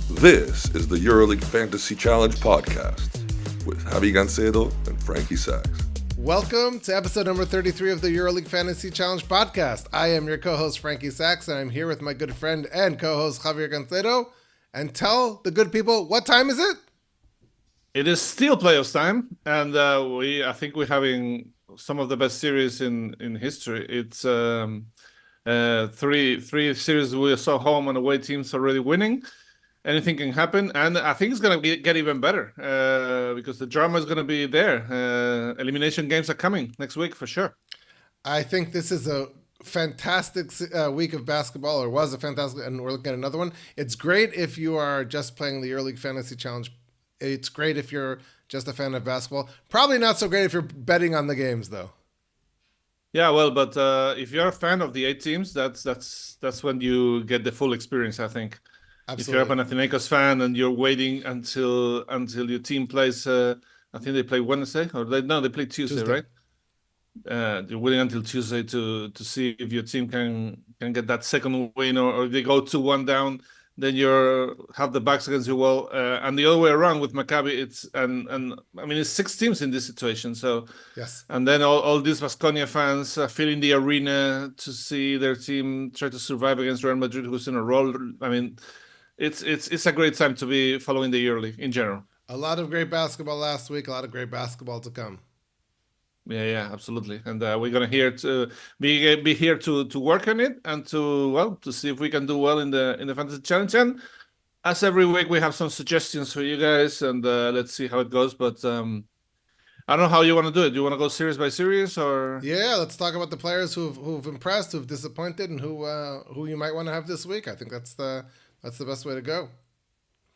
This is the EuroLeague Fantasy Challenge Podcast with Javier, Gancedo and Frankie Sachs. Welcome to episode number 33 of the EuroLeague Fantasy Challenge Podcast. I am your co-host, Frankie Sachs, and I'm here with my good friend and co-host, Javier Gancedo. And tell the good people, what time is it? It is still playoffs time, and I think we're having some of the best series in history. It's three series we saw home and away teams already winning. Anything can happen, and I think it's going to get even better because the drama is going to be there. Elimination games are coming next week for sure. I think this is a fantastic week of basketball, or was a fantastic, and we're looking at another one. It's great if you are just playing the EuroLeague Fantasy Challenge. It's great if you're just a fan of basketball. Probably not so great if you're betting on the games, though. Yeah, well, but if you're a fan of the 8 teams, that's when you get the full experience, I think. Absolutely. If you're a Panathinaikos fan and you're waiting until your team plays, I think they play Wednesday, or they play Tuesday, right? You're waiting until Tuesday to see if your team can get that second win, or they go 2-1 down. Then you have the backs against your wall, and the other way around with Maccabi. It's it's 6 teams in this situation. So yes, and then all these Baskonia fans filling the arena to see their team try to survive against Real Madrid, who's in a roll. I mean, it's a great time to be following the EuroLeague in general. A lot of great basketball last week. A lot of great basketball to come. Yeah, absolutely. And we're gonna be here to work on it and to see if we can do well in the fantasy challenge. And as every week, we have some suggestions for you guys, and let's see how it goes. But I don't know how you want to do it. Do you want to go series by series, or? Yeah, let's talk about the players who've impressed, who've disappointed, and who you might want to have this week. I think that's the best way to go.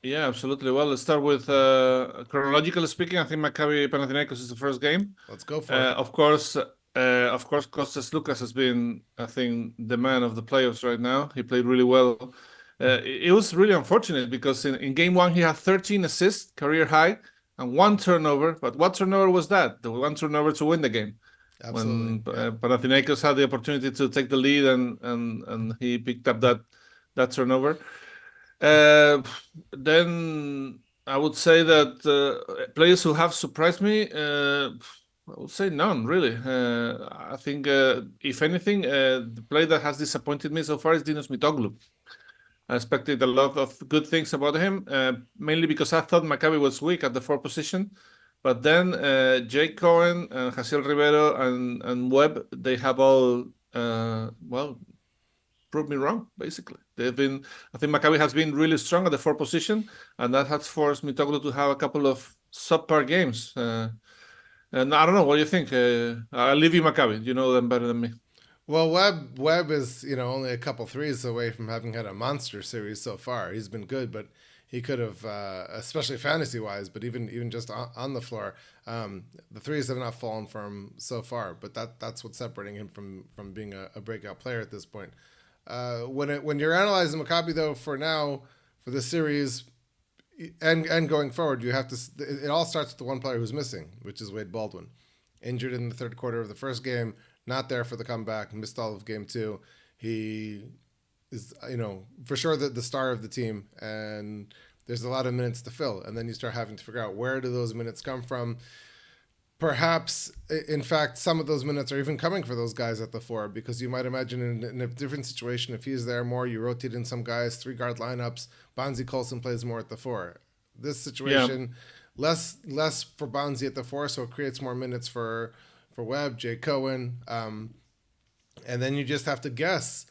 Yeah, absolutely. Well, let's start with chronologically speaking. I think Maccabi Panathinaikos is the first game. Let's go for it. Of course, Kostas Lukas has been, I think, the man of the playoffs right now. He played really well. It was really unfortunate because in game 1 he had 13 assists, career high, and 1 turnover. But what turnover was that? The 1 turnover to win the game. Absolutely. When Panathinaikos had the opportunity to take the lead, and he picked up that turnover. Then I would say that players who have surprised me, I would say none, really. I think, if anything, the player that has disappointed me so far is Dinos Mitoglou. I expected a lot of good things about him, mainly because I thought Maccabi was weak at the 4 position. But then Jake Cohen, Jaciel Rivero, and Webb, they have all, proved me wrong, basically. I think Maccabi has been really strong at the 4 position, and that has forced Mitoglou to have a couple of subpar games. And I don't know, what do you think? I'll leave you Maccabi. You know them better than me. Well, Webb is only a couple threes away from having had a monster series so far. He's been good, but he could have, especially fantasy-wise, but even just on the floor, the threes have not fallen for him so far. But that's what's separating him from being a breakout player at this point. When you're analyzing Maccabi, though, for the series and going forward, you have to. It all starts with the one player who's missing, which is Wade Baldwin, injured in the third quarter of the first game, not there for the comeback, missed all of game 2. He is, for sure the star of the team, and there's a lot of minutes to fill, and then you start having to figure out where do those minutes come from. Perhaps, in fact, some of those minutes are even coming for those guys at the 4, because you might imagine in a different situation, if he's there more, you rotate in some guys, 3-guard lineups, Bonzi Colson plays more at the 4. This situation, less for Bonzi at the 4, so it creates more minutes for Webb, Jay Cohen, and then you just have to guess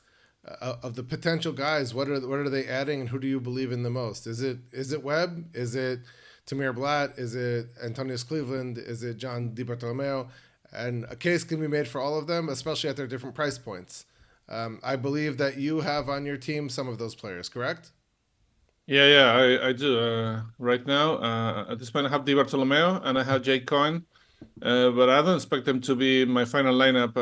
of the potential guys, what are they adding, and who do you believe in the most? Is it Webb? Is it Tamir Blatt? Is it Antonius Cleveland? Is it John DiBartolomeo? And a case can be made for all of them, especially at their different price points. I believe that you have on your team some of those players, correct? Yeah, I do. Right now, at this point, I have DiBartolomeo and I have Jake Cohen. But I don't expect them to be my final lineup.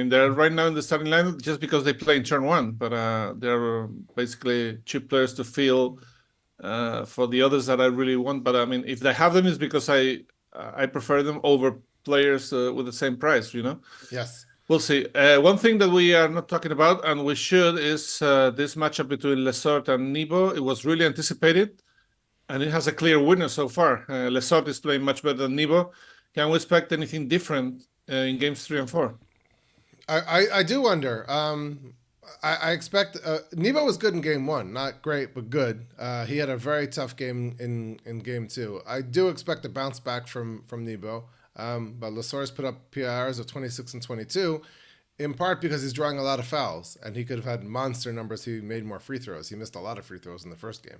They're right now in the starting lineup just because they play in turn 1, but they're basically cheap players to fill for the others that I really want. But if they have them, it's because I prefer them over players with the same price. Yes. We'll see. One thing that we are not talking about, and we should, is this matchup between Lesort and Nibo. It was really anticipated, and it has a clear winner so far. Lesort is playing much better than Nibo. Can we expect anything different in games 3 and 4? I do wonder. I expect Nebo was good in game 1, not great, but good. He had a very tough game in game 2. I do expect a bounce back from Nebo. But Lesor's put up PIRs of 26 and 22, in part because he's drawing a lot of fouls, and he could have had monster numbers. He made more free throws. He missed a lot of free throws in the first game.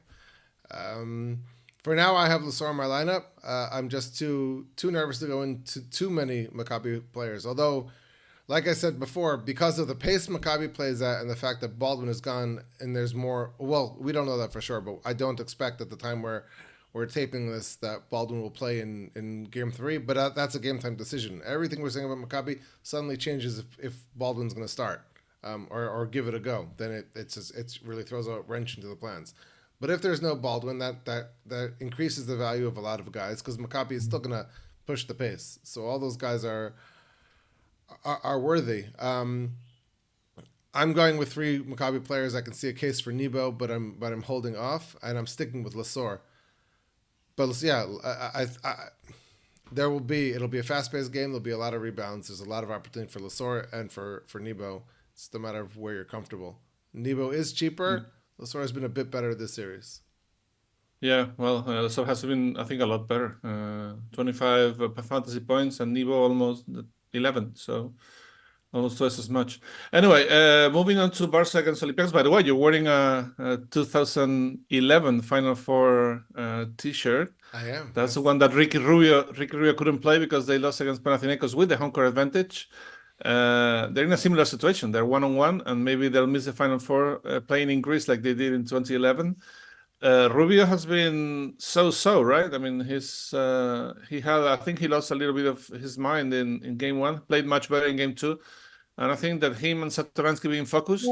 For now, I have Lesor in my lineup. I'm just too nervous to go into too many Maccabi players. Although, like I said before, because of the pace Maccabi plays at and the fact that Baldwin is gone and there's more, well, we don't know that for sure, but I don't expect at the time where we're taping this that Baldwin will play in game 3, but that's a game time decision. Everything we're saying about Maccabi suddenly changes if Baldwin's going to start or give it a go. Then it really throws a wrench into the plans. But if there's no Baldwin, that increases the value of a lot of guys because Maccabi is still going to push the pace. So all those guys are worthy. I'm going with 3 Maccabi players. I can see a case for Nebo, but I'm holding off, and I'm sticking with Lesor. But yeah, it'll be a fast-paced game. There'll be a lot of rebounds. There's a lot of opportunity for Lesor and for Nebo. It's a matter of where you're comfortable. Nebo is cheaper. Lesor has been a bit better this series. Yeah, well, Lesor has been, I think, a lot better. 25 fantasy points, and Nebo almost 11. So almost twice as much. Anyway, moving on to Barca against Olympiacos. By the way, you're wearing a 2011 Final Four T-shirt. I am. That's the one that Ricky Rubio couldn't play because they lost against Panathinaikos with the home court advantage. They're in a similar situation. They're 1-on-1, and maybe they'll miss the Final Four playing in Greece like they did in 2011. Rubio has been so, right? I mean, I think he lost a little bit of his mind in game 1, played much better in game 2. And I think that him and Satoransky being focused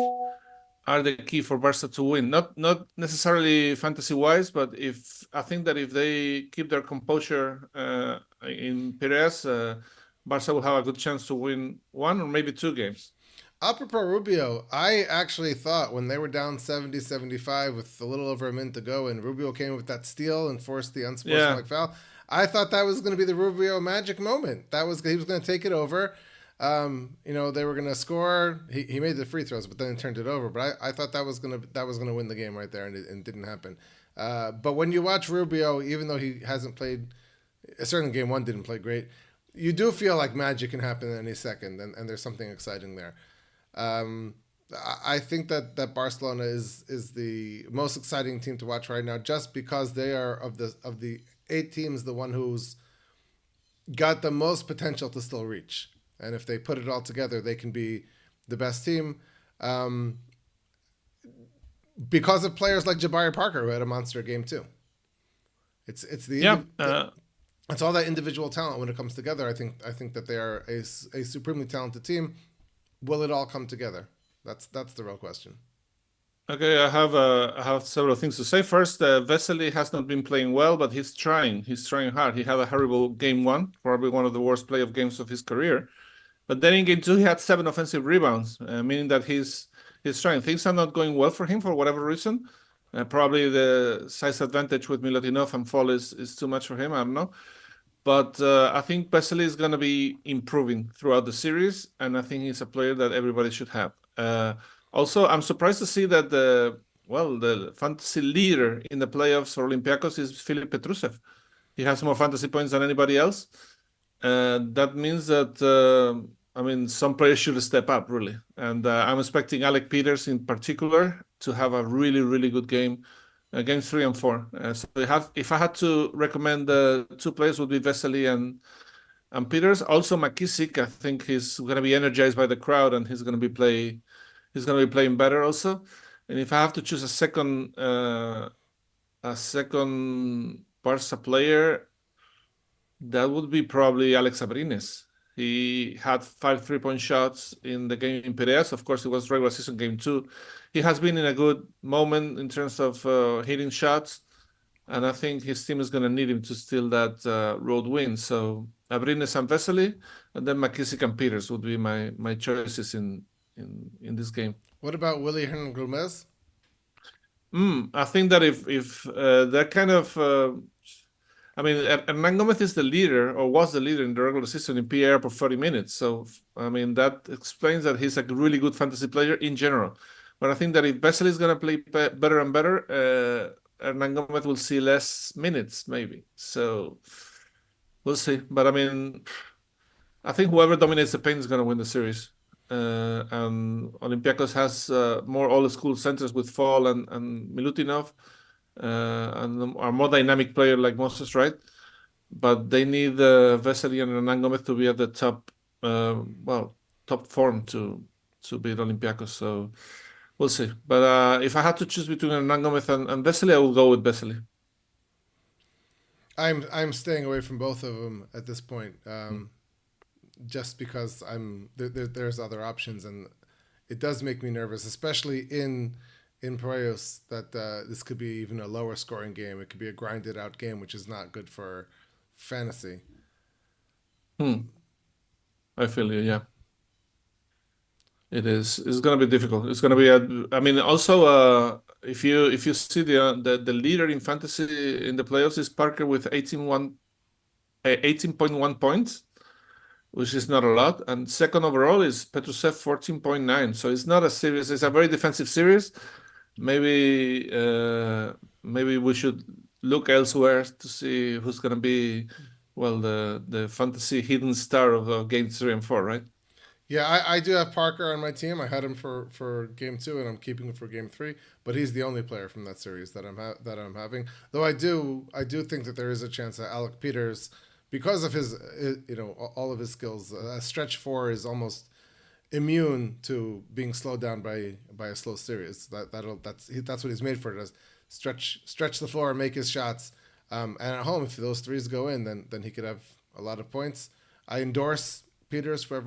are the key for Barca to win. Not necessarily fantasy-wise, but I think that if they keep their composure in Piraeus, Barca will have a good chance to win 1 or maybe 2 games. Apropos Rubio, I actually thought when they were down 70-75 with a little over a minute to go and Rubio came with that steal and forced the unsportsmanlike foul, I thought that was going to be the Rubio magic moment. He was going to take it over. They were going to score. He made the free throws, but then turned it over. But I thought that was going to win the game right there, and it didn't happen. But when you watch Rubio, even though he hasn't played, certainly game 1 didn't play great, you do feel like magic can happen in any second, and there's something exciting there. I think that Barcelona is the most exciting team to watch right now, just because they are of the 8 teams the one who's got the most potential to still reach. And if they put it all together, they can be the best team. Because of players like Javier Parker, who had a monster game too. It's all that individual talent when it comes together. I think that they are a supremely talented team. Will it all come together? That's the real question. Okay, I have several things to say. First, Vesley has not been playing well, but he's trying. He's trying hard. He had a horrible game 1, probably one of the worst playoff games of his career. But then in game 2, he had 7 offensive rebounds, meaning that he's trying. Things are not going well for him for whatever reason. Probably the size advantage with Milutinov and Fall is too much for him. I don't know. But I think Vesley is going to be improving throughout the series, and I think he's a player that everybody should have. Also, I'm surprised to see that the fantasy leader in the playoffs for Olympiacos is Filip Petrusev. He has more fantasy points than anybody else. That means that, some players should step up, really. And I'm expecting Alec Peters in particular to have a really, really good game. Games 3 and 4. So if I had to recommend 2 players, would be Vesley and Peters. Also McKissick, I think he's going to be energized by the crowd, and he's going to be playing better also. And if I have to choose a second Barca player, that would be probably Alex Abrines. He had 5 3-point shots in the game in Piraeus. Of course, it was regular season game 2. He has been in a good moment in terms of hitting shots, and I think his team is going to need him to steal that road win. So Abrines and Vesely, and then McKissick and Peters would be my choices in this game. What about Willie Hernan Gomez? I think that if that kind of I mean, Hernan Gomez is the leader, or was the leader in the regular season in PAR for 30 minutes. So, I mean, that explains that he's a really good fantasy player in general. But I think that if Vesely is going to play better and better, Hernan Gomez will see less minutes, maybe. So, we'll see. But, I mean, I think whoever dominates the paint is going to win the series. And Olympiacos has more old-school centers with Fall and Milutinov. And are more dynamic player like Moses, right? But they need Vesely and Hernan Gomez to be at the top, top form to beat Olympiacos. So we'll see. But if I had to choose between Hernan Gomez and Vesely, I will go with Vesely. I'm staying away from both of them at this point, just because there's other options, and it does make me nervous, especially in Piraeus, that this could be even a lower scoring game. It could be a grinded out game, which is not good for fantasy. I feel you, yeah. It is. It's going to be difficult. It's going to be I mean, also, if you see the leader in fantasy in the playoffs is Parker with 18.1 points, which is not a lot. And second overall is Petrusev 14.9. So it's not a series. It's a very defensive series. Maybe we should look elsewhere to see who's going to be, the fantasy hidden star of games 3 and 4, right? Yeah, I do have Parker on my team. I had him for game 2, and I'm keeping him for game 3. But he's the only player from that series that I'm having. Though I do think that there is a chance that Alec Peters, because of his all of his skills, stretch 4 is almost immune to being slowed down by a slow series. That's what he's made for. It is stretch the floor and make his shots. And at home, if those threes go in, then he could have a lot of points. I endorse Peters for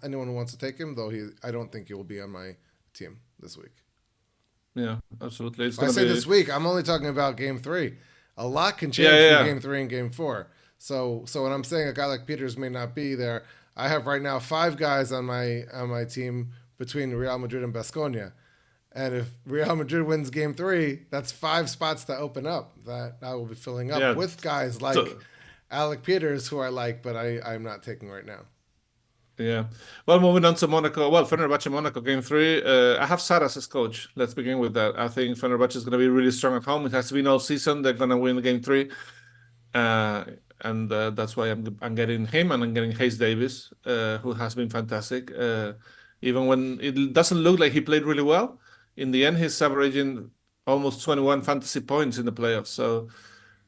anyone who wants to take him, though I don't think he will be on my team this week. Yeah, absolutely. When I say this week, I'm only talking about game 3. A lot can change from game 3 and game 4. So when I'm saying a guy like Peters may not be there, I have right now 5 guys on my team between Real Madrid and Baskonia. And if Real Madrid wins game 3, that's 5 spots to open up that I will be filling up with guys like Alec Peters, who I like, but I'm not taking right now. Yeah. Well, moving on to Monaco. Well, Fenerbahce Monaco game 3. I have Saras as coach. Let's begin with that. I think Fenerbahce is going to be really strong at home. It has been all season. They're going to win game 3. And that's why I'm getting him, and I'm getting Hayes Davis, who has been fantastic. Even when it doesn't look like he played really well, in the end, he's averaging almost 21 fantasy points in the playoffs. So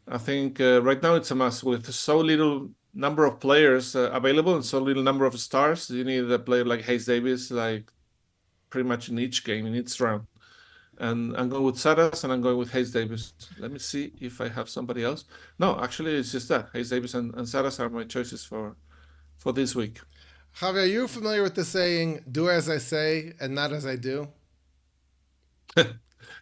I think right now it's a must. With so little number of players available and so little number of stars, you need a player like Hayes Davis, like pretty much in each game, in each round. And I'm going with Saras, and I'm going with Hayes Davis. Let me see if I have somebody else. No, actually, it's just that. Hayes Davis and Saras are my choices for this week. Javier, are you familiar with the saying, do as I say and not as I do?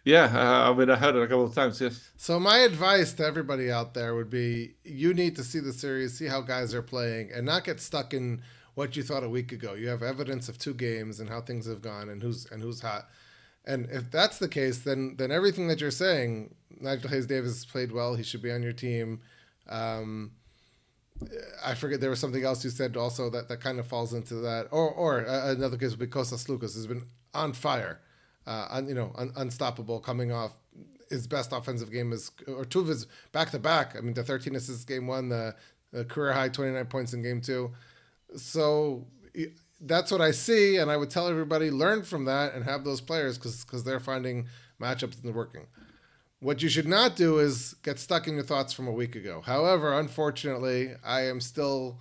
Yeah, I mean, I heard it a couple of times, yes. So my advice to everybody out there would be, you need to see the series, see how guys are playing, and not get stuck in what you thought a week ago. You have evidence of 2 games and how things have gone and who's hot. And if that's the case, then everything that you're saying, Nigel Hayes Davis played well. He should be on your team. I forget, there was something else you said also that kind of falls into that. Or another case would be Kostas Lukas has been on fire, unstoppable, coming off his best offensive game or 2 of his back-to-back. I mean, the 13 assists game 1, the career high 29 points in game 2. So that's what I see, and I would tell everybody, learn from that and have those players because they're finding matchups and working. What you should not do is get stuck in your thoughts from a week ago. However, unfortunately, I am still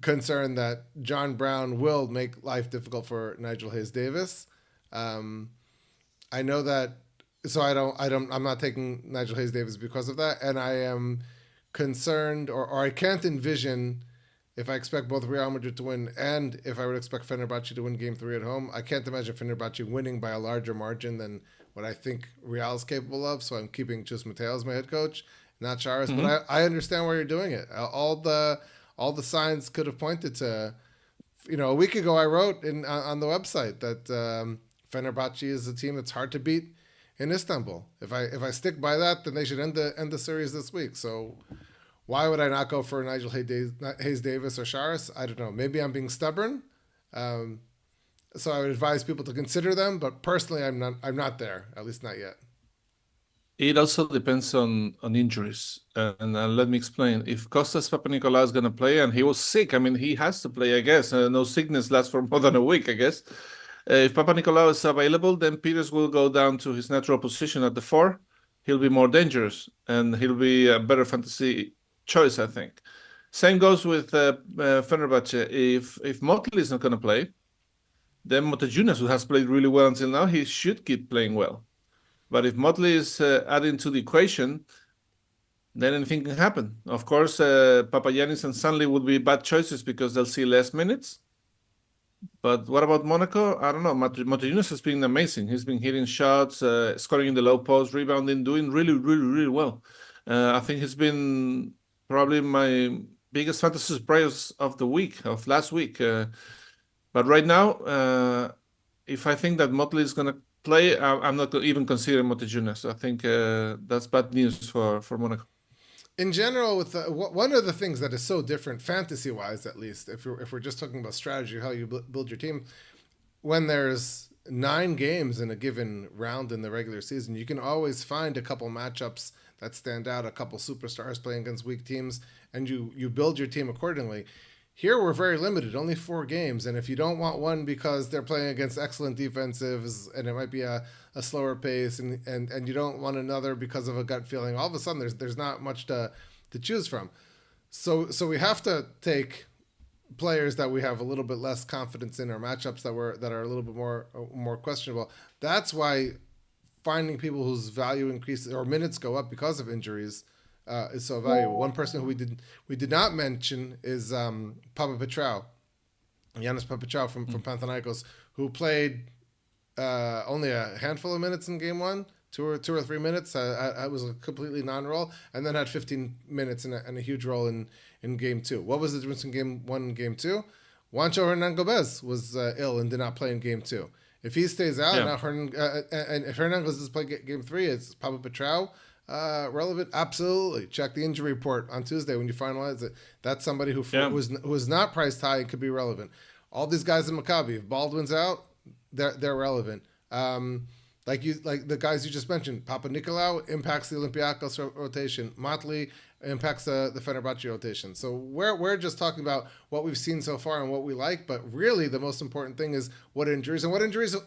concerned that John Brown will make life difficult for Nigel Hayes Davis. I know that, so I'm not taking Nigel Hayes Davis because of that, and I am concerned, or I can't envision, if I expect both Real Madrid to win and if I would expect Fenerbahce to win game 3 at home, I can't imagine Fenerbahce winning by a larger margin than what I think Real is capable of. So I'm keeping Chus Mateo as my head coach, and not Charas. Mm-hmm. But I understand why you're doing it. All the signs could have pointed to, a week ago I wrote on the website that Fenerbahce is a team that's hard to beat in Istanbul. If I stick by that, then they should end the series this week. So why would I not go for Nigel Hayes Davis or Charas? I don't know. Maybe I'm being stubborn. So I would advise people to consider them, but personally, I'm not there, at least not yet. It also depends on injuries, and let me explain. If Kostas Papanikolaou is going to play, and he was sick, I mean, he has to play, I guess. No sickness lasts for more than a week, I guess. If Papanikolaou is available, then Peters will go down to his natural position at the 4. He'll be more dangerous, and he'll be a better fantasy choice, I think. Same goes with Fenerbahce. If Motley is not going to play, then Motejunas, who has played really well until now, he should keep playing well. But if Motley is added to the equation, then anything can happen. Of course, Papagiannis and Stanley would be bad choices because they'll see less minutes. But what about Monaco? I don't know. Motejunas has been amazing. He's been hitting shots, scoring in the low post, rebounding, doing really, really, really well. I think he's been probably my biggest fantasy surprise of last week. But right now, if I think that Motley is going to play, I'm not even considering Motejunas. I think that's bad news for Monaco. In general, with one of the things that is so different, fantasy-wise at least, if we're just talking about strategy, how you build your team, when there's 9 games in a given round in the regular season, you can always find a couple matchups that stand out, a couple superstars playing against weak teams, and you build your team accordingly. Here we're very limited, only 4 games, and if you don't want one because they're playing against excellent defensives and it might be a slower pace, and you don't want another because of a gut feeling, all of a sudden there's not much to choose from. So we have to take players that we have a little bit less confidence in, or matchups that are a little bit more questionable. That's why finding people whose value increases or minutes go up because of injuries is so valuable. One person who we did not mention is Papapetrou, Yanis Papapetrou from Panathinaikos, who played only a handful of minutes in game 1, 2 or 3 minutes. I was a completely non-role, and then had 15 minutes and a huge role in game 2. What was the difference in game 1 and game 2? Juancho Hernan Gomez was ill and did not play in game 2. If he stays out, now and if Hernan does play game 3, it's Papapetrou relevant? Absolutely. Check the injury report on Tuesday when you finalize it. That's somebody who was not priced high and could be relevant. All these guys in Maccabi, if Baldwin's out, they're relevant. Like the guys you just mentioned, Papanikolaou impacts the Olympiacos rotation. Motley impacts the Fenerbahce rotation. So we're just talking about what we've seen so far and what we like, but really the most important thing is what injuries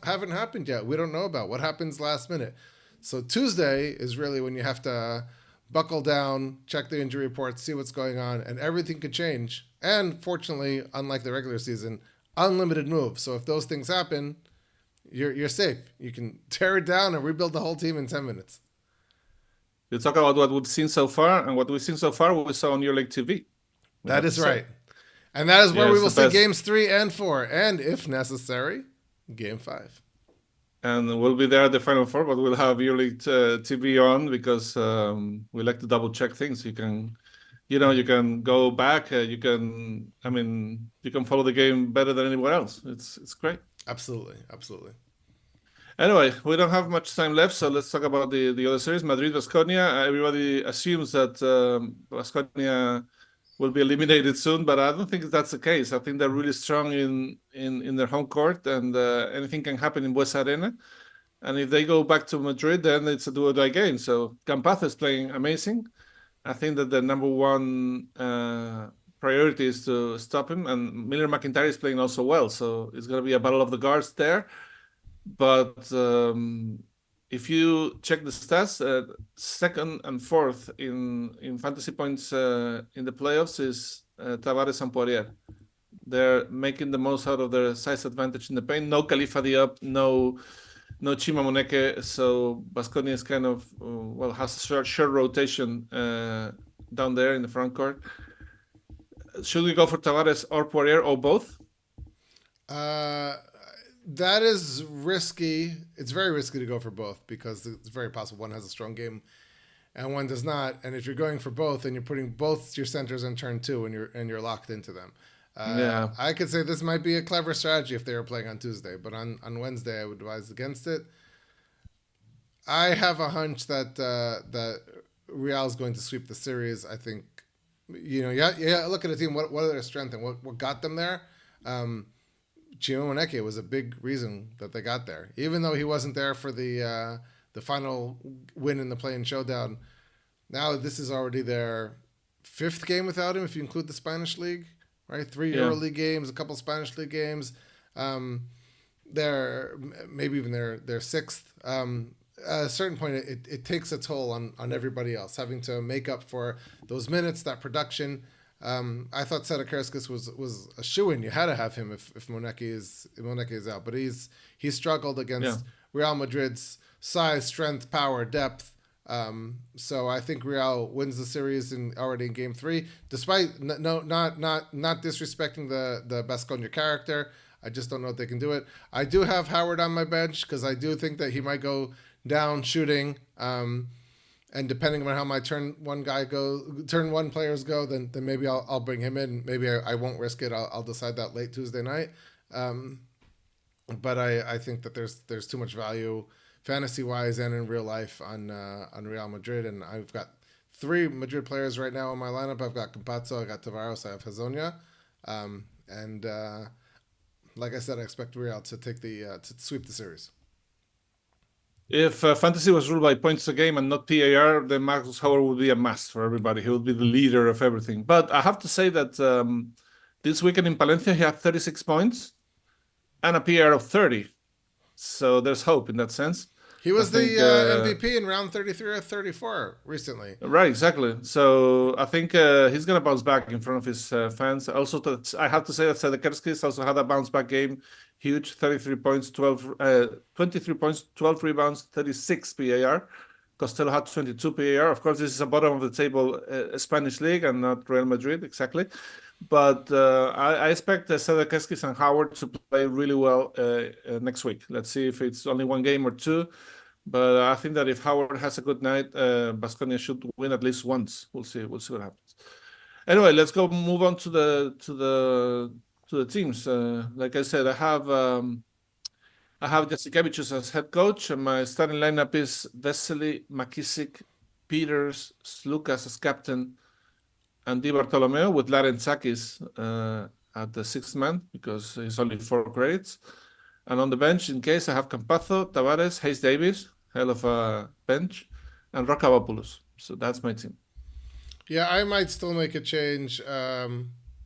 haven't happened yet. We don't know about what happens last minute. So Tuesday is really when you have to buckle down, check the injury report, see what's going on, and everything could change. And fortunately, unlike the regular season, unlimited moves. So if those things happen, you're safe. You can tear it down and rebuild the whole team in 10 minutes. You talk about what we've seen so far, and what we've seen so far we saw on EuroLeague TV. That is right. And that is where we will see games 3 and 4, and if necessary, game 5. And we'll be there at the Final Four, but we'll have EuroLeague TV on because we like to double check things. You can go back. You can follow the game better than anywhere else. It's great. Absolutely. Anyway, we don't have much time left, so let's talk about the other series. Madrid-Baskonia. Everybody assumes that Baskonia will be eliminated soon, but I don't think that's the case. I think they're really strong in their home court, and anything can happen in Buesa Arena. And if they go back to Madrid, then it's a do-or-die game. So Campazzo is playing amazing. I think that the number one priority is to stop him, and Miller McIntyre is playing also well. So it's going to be a battle of the guards there. But if you check the stats, second and fourth in fantasy points in the playoffs is Tavares and Poirier. They're making the most out of their size advantage in the paint. No Khalifa Diop, no Chima Moneke. So Baskonia is kind of has a short rotation down there in the front court. Should we go for Tavares or Poirier or both? That is risky. It's very risky to go for both because it's very possible one has a strong game and one does not. And if you're going for both, and you're putting both your centers on turn 2, and you're locked into them. I could say this might be a clever strategy if they were playing on Tuesday, but on Wednesday I would advise against it. I have a hunch that Real is going to sweep the series. I think, look at a team. What are their strengths and what got them there? Chima Moneke was a big reason that they got there, even though he wasn't there for the final win in the play-in showdown. Now this is already their 5th game without him, if you include the Spanish league. Right, 3 EuroLeague games, a couple Spanish league games. They're maybe even their 6th. At a certain point, it takes a toll on everybody else, having to make up for those minutes, that production. I thought Sadakerskis was a shoo-in. You had to have him if Moneke is out, but he struggled against Real Madrid's size, strength, power, depth. So I think Real wins the series already in Game 3, despite not disrespecting the Baskonia character. I just don't know if they can do it. I do have Howard on my bench because I do think that he might go down shooting. And depending on how my turn one players go, then maybe I'll bring him in. Maybe I won't risk it. I'll decide that late Tuesday night. But I think that there's too much value fantasy-wise and in real life on Real Madrid, and I've got 3 Madrid players right now in my lineup. I've got Campazzo, I got Tavares, I have Hazonia, and like I said, I expect Real to take to sweep the series. If fantasy was ruled by points a game and not PAR, then Marcus Howard would be a must for everybody. He would be the leader of everything. But I have to say that this weekend in Palencia, he had 36 points and a PAR of 30. So there's hope in that sense. He was the MVP in round 33 or 34 recently. Right, exactly. So I think he's going to bounce back in front of his fans. Also, I have to say that Sadakerskis also had a bounce back game. Huge, 23 points, 23 points, 12 rebounds, 36 PAR. Costello had 22 PAR. Of course, this is a bottom of the table Spanish league and not Real Madrid, exactly. But I expect Sadakerskis and Howard to play really well next week. Let's see if it's only 1 game or 2. But I think that if Howard has a good night, Baskonia should win at least once. We'll see what happens. Anyway, let's move on to the teams. Like I said, I have Jasikevičius as head coach, and my starting lineup is Vesley, McKissick, Peters, Slukas as captain, and Di Bartolomeo with Sachs at the 6th man because he's only 4 credits. And on the bench, in case, I have Campazzo, Tavares, Hayes Davis, hell of a bench, and Rokavopoulos. So that's my team. Yeah, I might still make a change,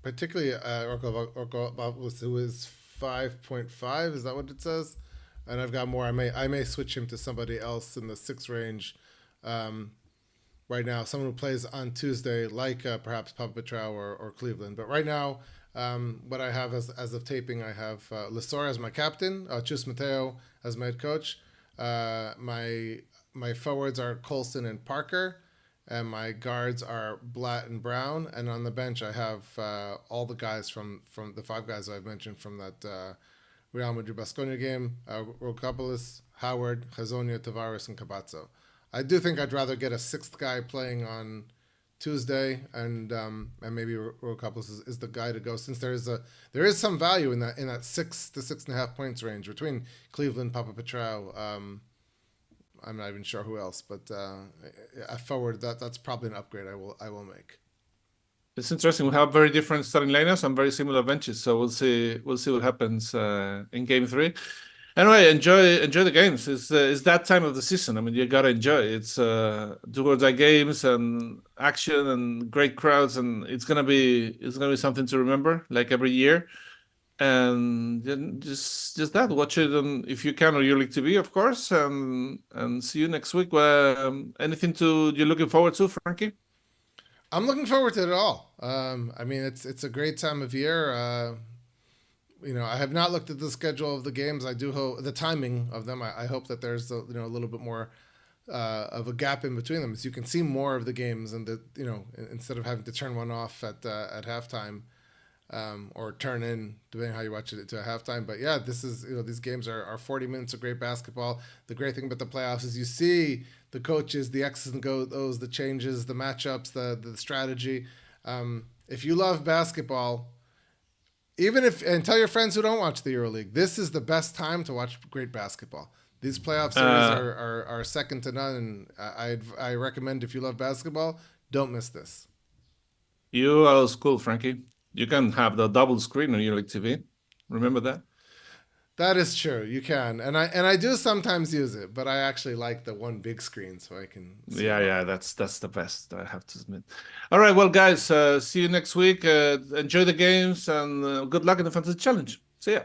particularly Rokavopoulos, who is 5.5. Is that what it says? And I've got more. I may switch him to somebody else in the 6 range. Right now, someone who plays on Tuesday, like perhaps Papa Petrao or Cleveland. But right now, what I have as of taping, I have Lesor as my captain, Chus Mateo as my head coach. My forwards are Colson and Parker, and my guards are Blatt and Brown. And on the bench, I have all the guys from the 5 guys I've mentioned from that Real Madrid-Baskonia game, Rokopoulos, Howard, Hazonia, Tavares, and Campazzo. I do think I'd rather get a 6th guy playing on Tuesday, and maybe Rokopoulos is the guy to go, since there is some value in that 6 to 6.5 points range between Cleveland, Papa Petrao. I'm not even sure who else, but I forward that's probably an upgrade I will make. It's interesting. We have very different starting lineups and very similar benches, so we'll see what happens in Game 3. Anyway, enjoy the games. It's that time of the season. I mean, you gotta enjoy it. It's do or die games and action and great crowds, and it's gonna be something to remember, like every year. And just that, watch it if you can on EuroLeague TV, of course, and see you next week. Anything you're looking forward to, Frankie? I'm looking forward to it all. I mean, it's a great time of year. I have not looked at the schedule of the games. I do hope the timing of them. I hope that there's a little bit more of a gap in between them, so you can see more of the games, and instead of having to turn one off at halftime. or turn in, depending how you watch it, to a halftime. But yeah, this is, these games are 40 minutes of great basketball. The great thing about the playoffs is you see the coaches, the X's and O's, the changes, the matchups, the strategy. If you love basketball, and tell your friends who don't watch the EuroLeague, this is the best time to watch great basketball. These playoff series are second to none, and I recommend, if you love basketball, don't miss this. You are old school, Frankie. You can have the double screen on EuroLeague TV. Remember that? That is true. You can, and I do sometimes use it, but I actually like the one big screen so I can. Yeah, that's the best, I have to admit. All right, well, guys, see you next week. Enjoy the games and good luck in the Fantasy Challenge. See ya.